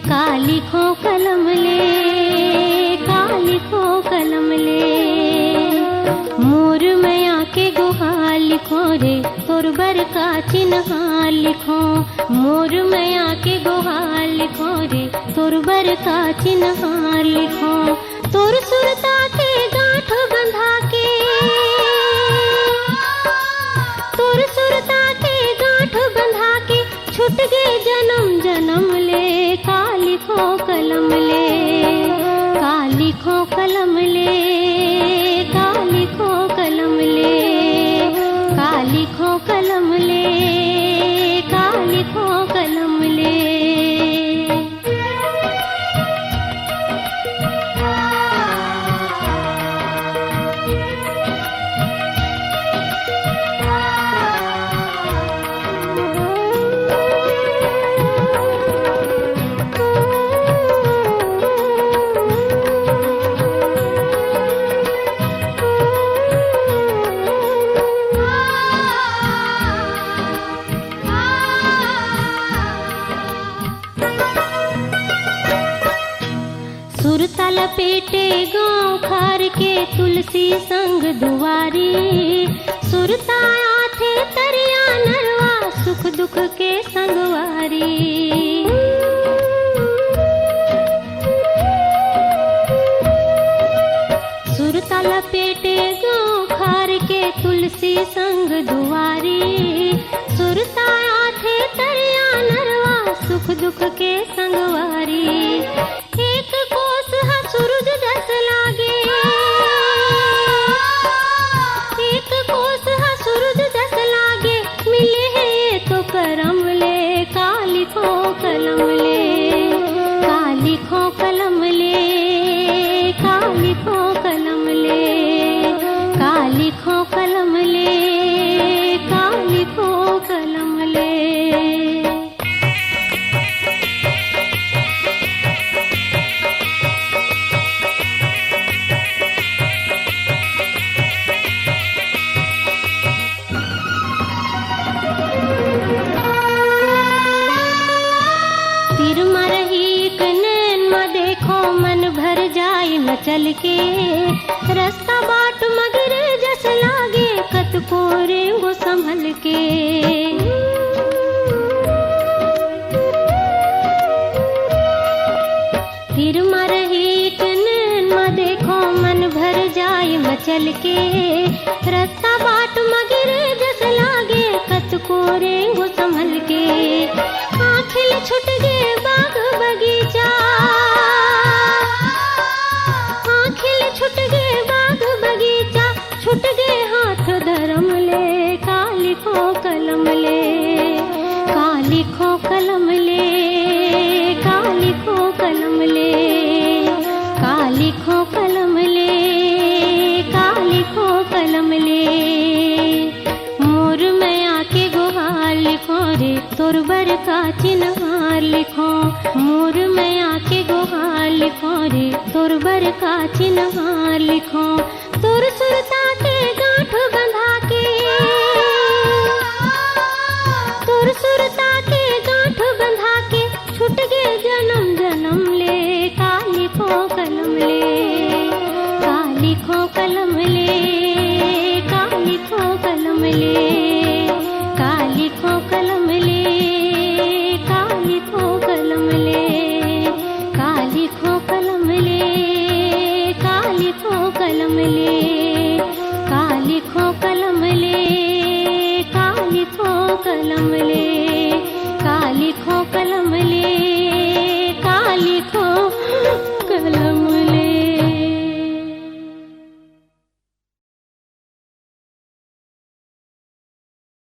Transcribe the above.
का लिखो कलम ले, का लिखो कलम ले। मोर मैया के गुहार लिखो रे, तोर बर का चिन्ह लिखो। मोर मैया के गुहार लिखो रे, तोर बर का चिन्ह लिखो। तोर सुरता के गांठ बंधा के, तोर सुरता के गांठ बंधा के, छूट गए जन्म जन्म ले। का लिखो कलम ले, का लिखो कलम ले, का लिखो कलम ले। का लिखो कलम ले, का लिखो कलम ले। सुरता लपेटे गाँव खार के, तुलसी संग दुआरी। सुरता आथे तरिया नरवा, सुख दुख के संगवारी। सुरता लपेटे गाँव खार के, तुलसी संग दुआरी। सुरता आथे तरिया नरवा, सुख दुख के संगवारी। एक कोस हा सूरज जस लागे, एक कोस हा सूरज जस लागे। मिले है तो करम ले, का लिखो कलम ले, का लिखो कलम ले, का लिखो कलम ले। का लिखो कलम ले, का लिखो कलम ले। चल के रास्ता बाट मगरे जस लागे, कत को रेंगो संभल के। फिर मरही नैन में देखो मन भर जाए मचल के। रास्ता बाट मगरे जस लागे, कत को रेंगो संभल के। आँखिल छुट गए बाग बगीचा, छुट गए बाग बगीचा। छुट गए हाथ धर्म ले, का लिखो कलम ले, का लिखो कलम ले, का लिखो कलम ले। का लिखो कलम ले, का लिखो कलम ले। मोर मैया के गुहार लिखो रे, तोर बर का चिन्ह लिखो। मोर मैया के गुहार लिखो रे, तोर बर का चिन्ह लिखो। तोर सुरता के गांठ बंधा के, तोर सुरता के गांठ बंधा के। छूट गए जन्म जन्म ले, का लिखो कलम ले, का लिखो कलम ले, का लिखो कलम ले। का लिखो कलम ले, का लिखो कलम ले। का लिखो कलम ले, का लिखो कलम ले। का लिखो कलम ले, का लिखो कलम ले। का लिखो कलम